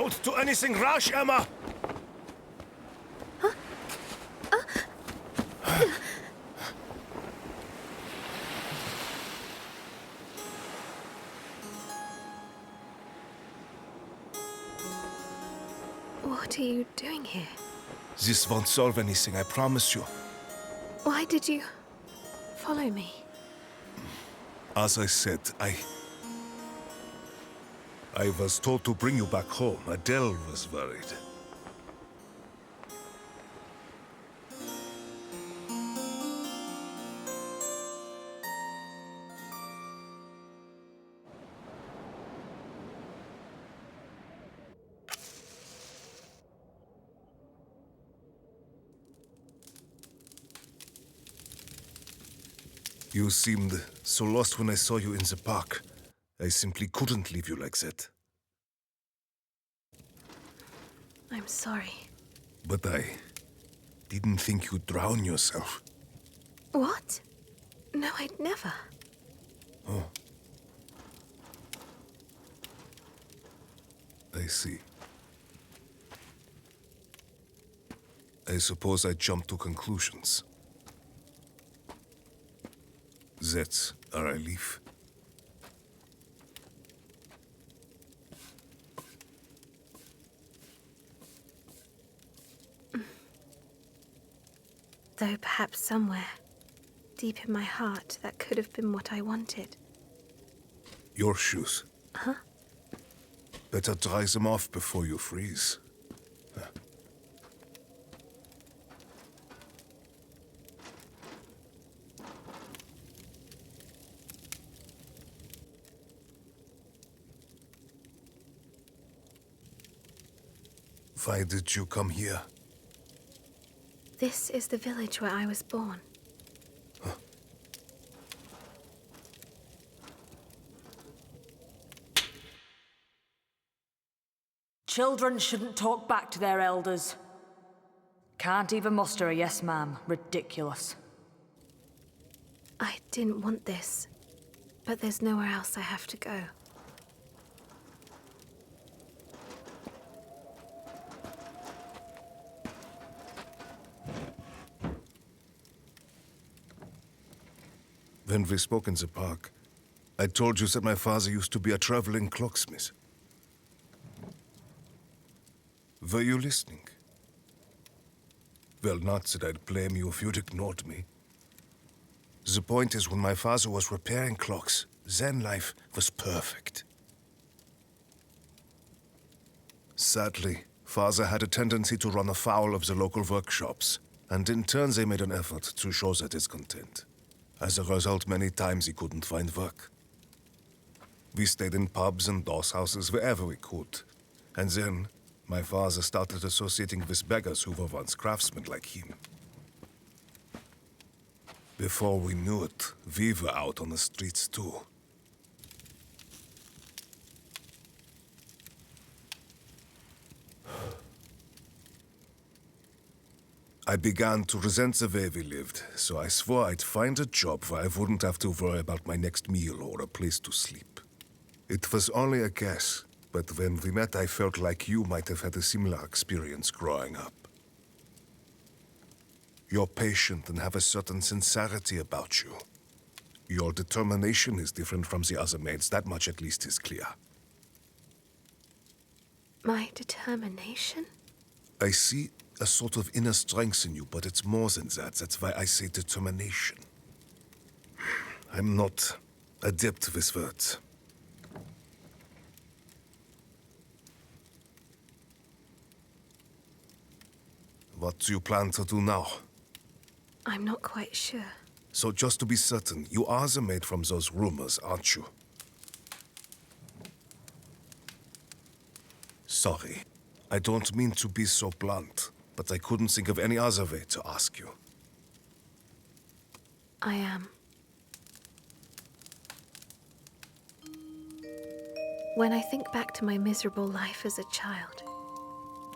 Don't do anything rash, Emma! What are you doing here? This won't solve anything, I promise you. Why did you follow me? As I said, I was told to bring you back home. Adele was worried. You seemed so lost when I saw you in the park. I simply couldn't leave you like that. I'm sorry. But I didn't think you'd drown yourself. What? No, I'd never. Oh. I see. I suppose I jumped to conclusions. That's a relief. Though perhaps somewhere, deep in my heart, that could have been what I wanted. Your shoes. Huh? Better dry them off before you freeze. Why did you come here? This is the village where I was born. Huh? Children shouldn't talk back to their elders. Can't even muster a yes, ma'am. Ridiculous. I didn't want this, but there's nowhere else I have to go. When we spoke in the park, I told you that my father used to be a traveling clocksmith. Were you listening? Well, not that I'd blame you if you'd ignored me. The point is, when my father was repairing clocks, then life was perfect. Sadly, father had a tendency to run afoul of the local workshops, and in turn they made an effort to show their discontent. As a result, many times he couldn't find work. We stayed in pubs and doss houses wherever we could. And then, my father started associating with beggars who were once craftsmen like him. Before we knew it, we were out on the streets too. I began to resent the way we lived, so I swore I'd find a job where I wouldn't have to worry about my next meal or a place to sleep. It was only a guess, but when we met I felt like you might have had a similar experience growing up. You're patient and have a certain sincerity about you. Your determination is different from the other maids, that much at least is clear. My determination? I see a sort of inner strength in you, but it's more than that. That's why I say determination. I'm not adept with words. What do you plan to do now? I'm not quite sure. So just to be certain, you are the maid from those rumors, aren't you? Sorry. I don't mean to be so blunt, but I couldn't think of any other way to ask you. I am. When I think back to my miserable life as a child,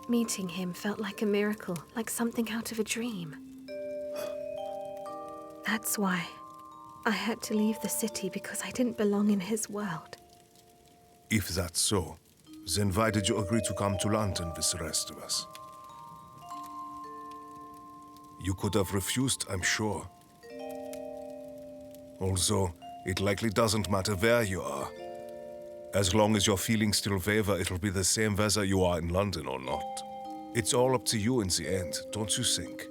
meeting him felt like a miracle, like something out of a dream. That's why I had to leave the city, because I didn't belong in his world. If that's so, Then why did you agree to come to London with the rest of us? You could have refused, I'm sure. Also, it likely doesn't matter where you are. As long as your feelings still waver, it'll be the same whether you are in London or not. It's all up to you in the end, don't you think?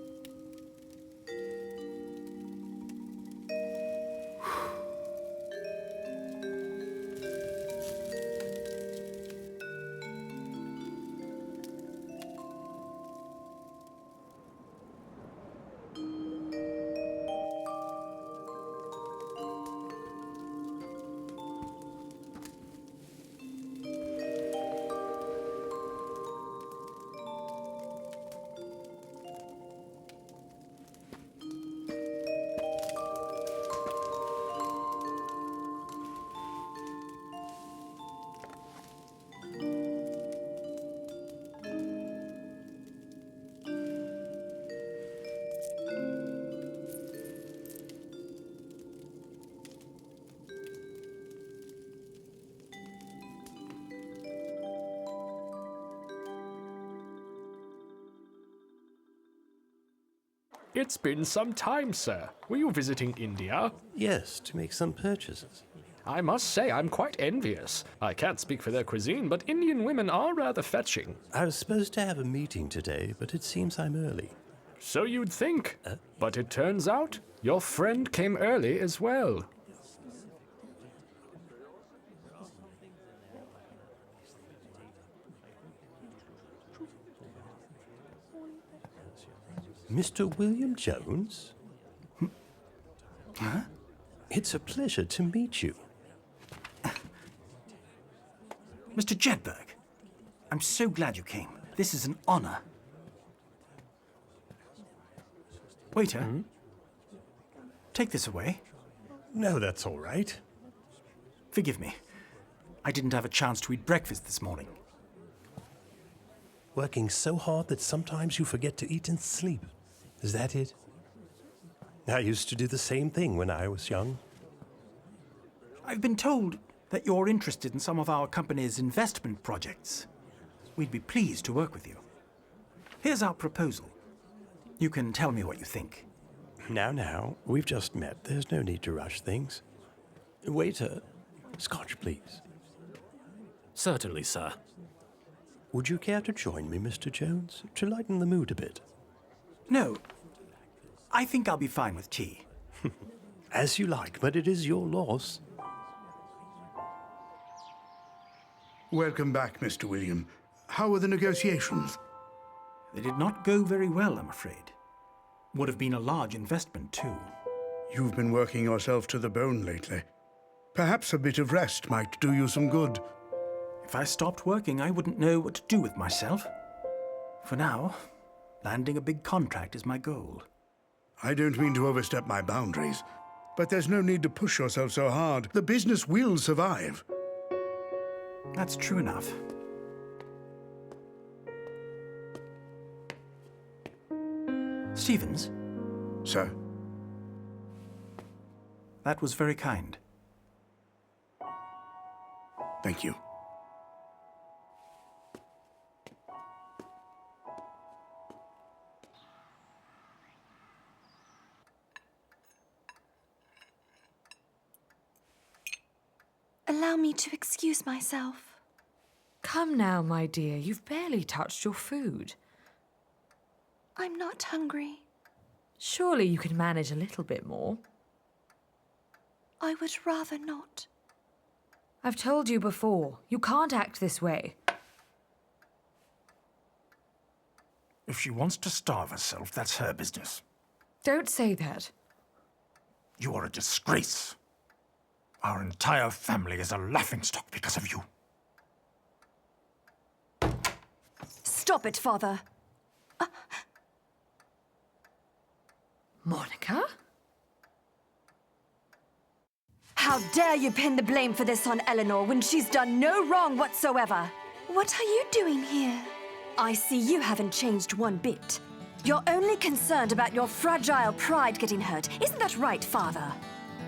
It's been some time, sir. Were you visiting India? Yes, to make some purchases. I must say I'm quite envious. I can't speak for their cuisine, but Indian women are rather fetching. I was supposed to have a meeting today, but it seems I'm early. So you'd think. But it turns out your friend came early as well. Mr. William Jones? Huh? It's a pleasure to meet you. Mr. Jedburgh, I'm so glad you came. This is an honor. Waiter, take this away. No, that's all right. Forgive me. I didn't have a chance to eat breakfast this morning. Working so hard that sometimes you forget to eat and sleep. Is that it? I used to do the same thing when I was young. I've been told that you're interested in some of our company's investment projects. We'd be pleased to work with you. Here's our proposal. You can tell me what you think. Now, we've just met. There's no need to rush things. Waiter, scotch, please. Certainly, sir. Would you care to join me, Mr. Jones, to lighten the mood a bit? No, I think I'll be fine with tea. As you like, but it is your loss. Welcome back, Mr. William. How were the negotiations? They did not go very well, I'm afraid. Would have been a large investment, too. You've been working yourself to the bone lately. Perhaps a bit of rest might do you some good. If I stopped working, I wouldn't know what to do with myself. For now, landing a big contract is my goal. I don't mean to overstep my boundaries, but there's no need to push yourself so hard. The business will survive. That's true enough. Stevens, Sir, that was very kind. thank you. Allow me to excuse myself. Come now, my dear. You've barely touched your food. I'm not hungry. Surely you can manage a little bit more. I would rather not. I've told you before, you can't act this way. If she wants to starve herself, that's her business. Don't say that. You are a disgrace. Our entire family is a laughingstock because of you. Stop it, Father. Monica? How dare you pin the blame for this on Eleanor when she's done no wrong whatsoever? What are you doing here? I see you haven't changed one bit. You're only concerned about your fragile pride getting hurt. Isn't that right, Father?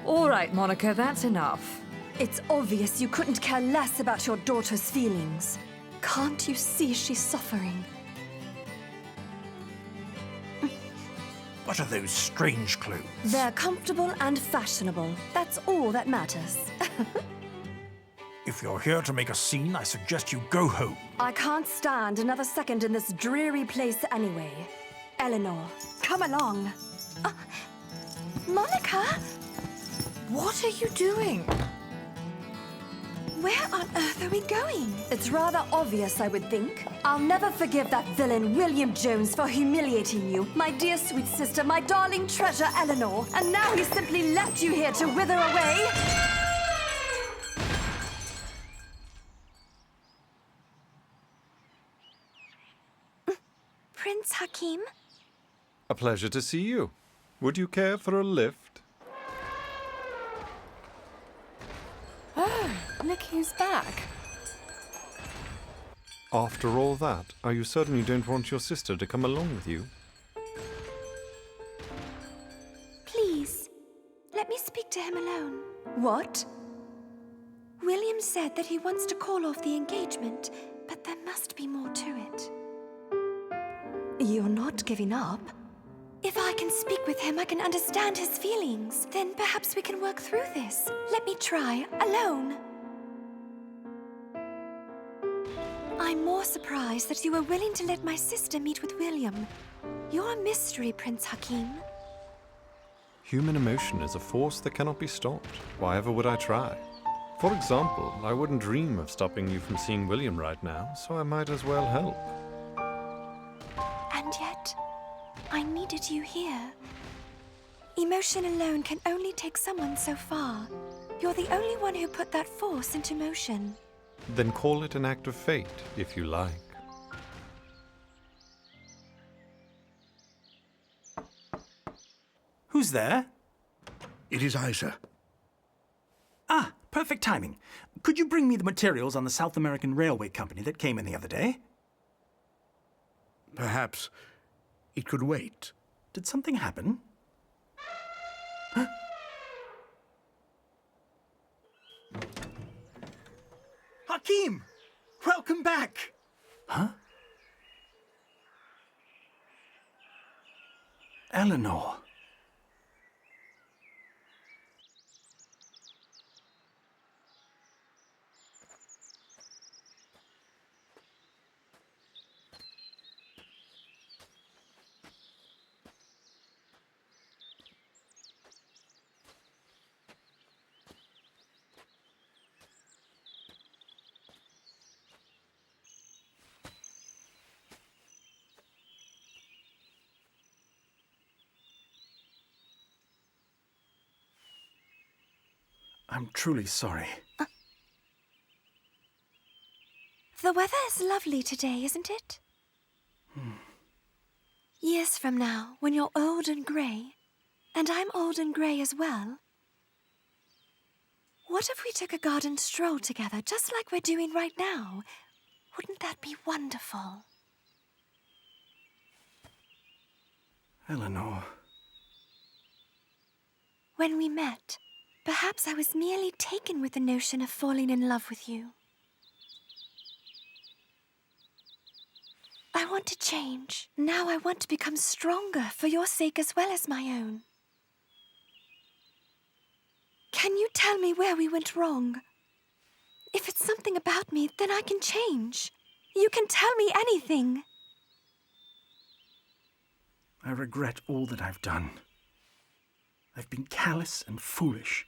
All right, Monica, that's enough. It's obvious you couldn't care less about your daughter's feelings. Can't you see she's suffering? What are those strange clothes? They're comfortable and fashionable. That's all that matters. If you're here to make a scene, I suggest you go home. I can't stand another second in this dreary place anyway. Eleanor, come along. Monica? What are you doing? Where on earth are we going? It's rather obvious, I would think. I'll never forgive that villain, William Jones, for humiliating you. My dear sweet sister, my darling treasure, Eleanor. And now he's simply left you here to wither away. Prince Hakim? A pleasure to see you. Would you care for a lift? Look who's back. After all that, you certainly don't want your sister to come along with you? Please, let me speak to him alone. What? William said that he wants to call off the engagement, but there must be more to it. You're not giving up? If I can speak with him, I can understand his feelings. Then perhaps we can work through this. Let me try, alone. I'm more surprised that you were willing to let my sister meet with William. You're a mystery, Prince Hakim. Human emotion is a force that cannot be stopped. Why ever would I try? For example, I wouldn't dream of stopping you from seeing William right now, so I might as well help. And yet, I needed you here. Emotion alone can only take someone so far. You're the only one who put that force into motion. Then call it an act of fate, if you like. Who's there? It is I, sir. Ah, perfect timing. Could you bring me the materials on the South American Railway Company that came in the other day? Perhaps it could wait. Did something happen? Huh? Hakim! Welcome back! Huh? Eleanor. I'm truly sorry. The weather is lovely today, isn't it? Years from now, when you're old and grey, and I'm old and grey as well, what if we took a garden stroll together, just like we're doing right now? Wouldn't that be wonderful? Eleanor. When we met, perhaps I was merely taken with the notion of falling in love with you. I want to change. Now I want to become stronger for your sake as well as my own. Can you tell me where we went wrong? If it's something about me, then I can change. You can tell me anything. I regret all that I've done. I've been callous and foolish.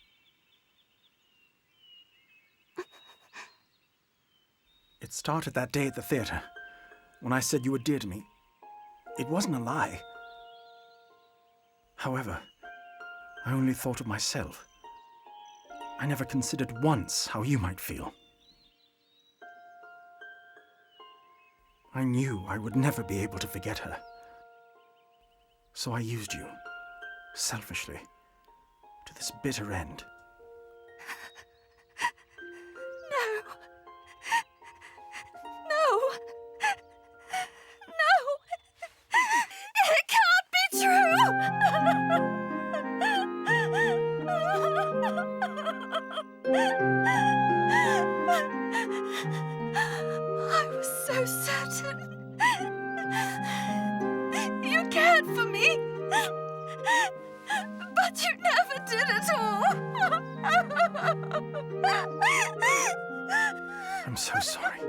It started that day at the theater, when I said you were dear to me. It wasn't a lie. However, I only thought of myself. I never considered once how you might feel. I knew I would never be able to forget her. So I used you, selfishly, to this bitter end. I was did it all. I'm so sorry.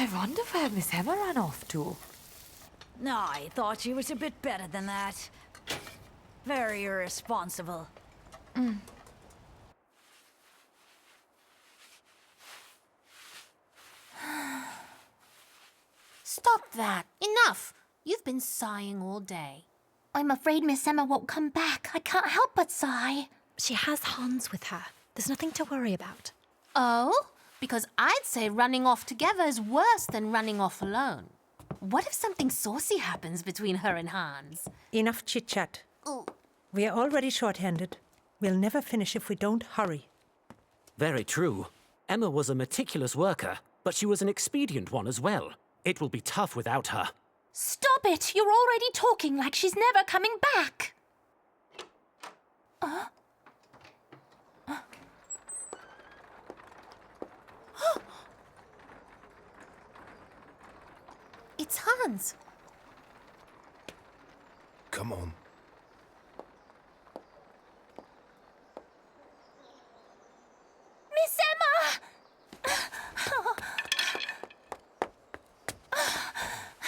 I wonder where Miss Emma ran off to. No, I thought she was a bit better than that. Very irresponsible. Stop that. Enough. You've been sighing all day. I'm afraid Miss Emma won't come back. I can't help but sigh. She has Hans with her. There's nothing to worry about. Oh? Because I'd say running off together is worse than running off alone. What if something saucy happens between her and Hans? Enough chit-chat. Oh. We are already short-handed. We'll never finish if we don't hurry. Very true. Emma was a meticulous worker, but she was an expedient one as well. It will be tough without her. Stop it! You're already talking like she's never coming back. It's Hans. Come on. Miss Emma!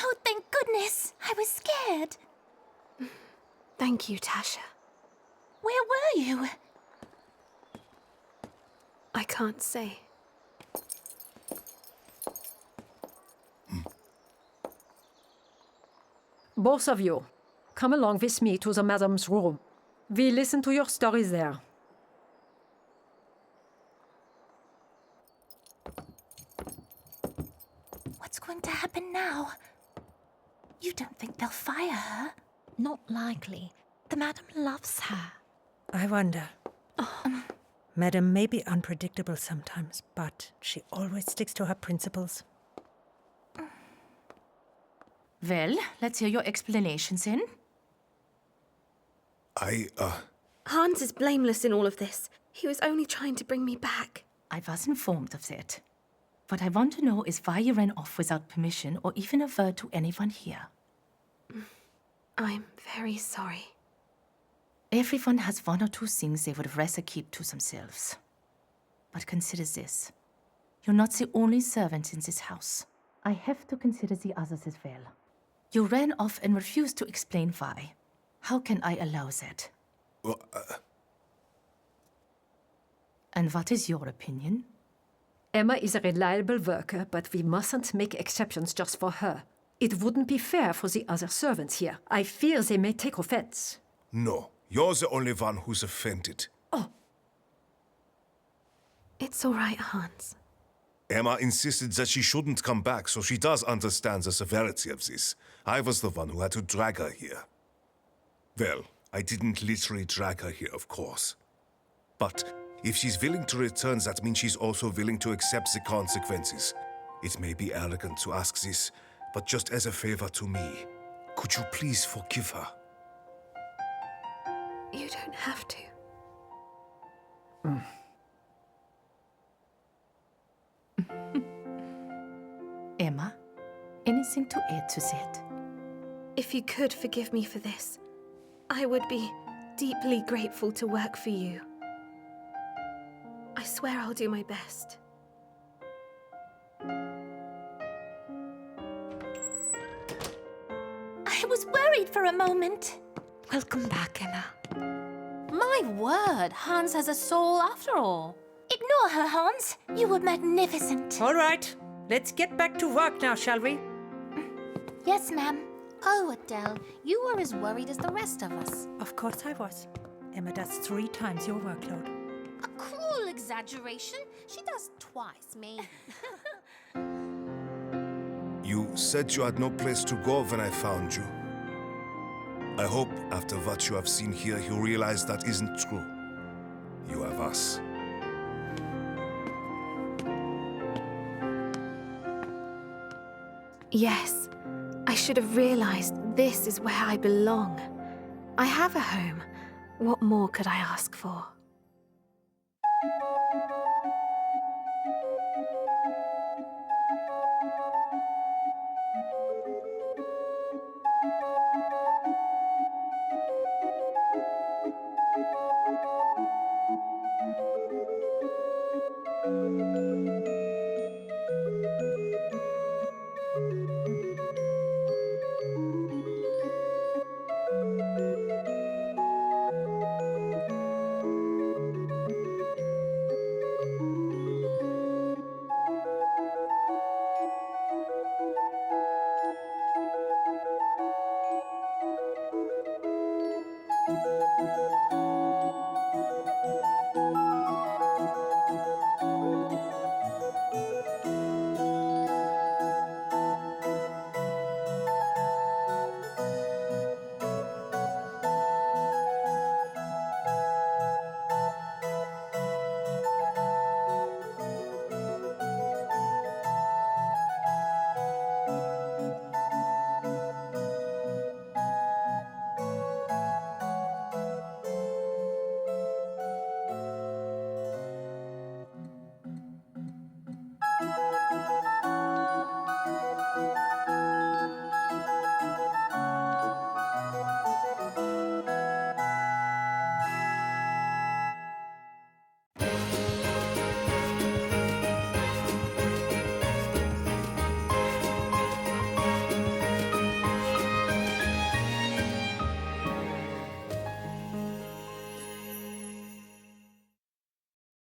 Oh, thank goodness. I was scared. Thank you, Tasha. Where were you? I can't say. Both of you, come along with me to the madam's room. We listen to your stories there. What's going to happen now? You don't think they'll fire her? Not likely. The madam loves her. I wonder. Madam may be unpredictable sometimes, but she always sticks to her principles. Well, let's hear your explanations then. Hans is blameless in all of this. He was only trying to bring me back. I was informed of that. What I want to know is why you ran off without permission or even a word to anyone here. I'm very sorry. Everyone has one or two things they would rather keep to themselves. But consider this. You're not the only servant in this house. I have to consider the others as well. You ran off and refused to explain why. How can I allow that? And what is your opinion? Emma is a reliable worker, but we mustn't make exceptions just for her. It wouldn't be fair for the other servants here. I fear they may take offense. No, you're the only one who's offended. It's all right, Hans. Emma insisted that she shouldn't come back, so she does understand the severity of this. I was the one who had to drag her here. Well, I didn't literally drag her here, of course. But if she's willing to return, that means she's also willing to accept the consequences. It may be arrogant to ask this, but just as a favor to me, could you please forgive her? You don't have to. Emma, anything to add to that? If you could forgive me for this, I would be deeply grateful to work for you. I swear I'll do my best. I was worried for a moment. Welcome back, Emma. My word, Hans has a soul after all. Ignore her, Hans. You were magnificent. All right, let's get back to work now, shall we? Yes, ma'am. Oh, Adele, you were as worried as the rest of us. Of course I was. Emma does 3 times your workload. cruel exaggeration. She does twice, maybe. You said you had no place to go when I found you. I hope, after what you have seen here, you realize that isn't true. You have us. Yes, I should have realized this is where I belong. I have a home. What more could I ask for?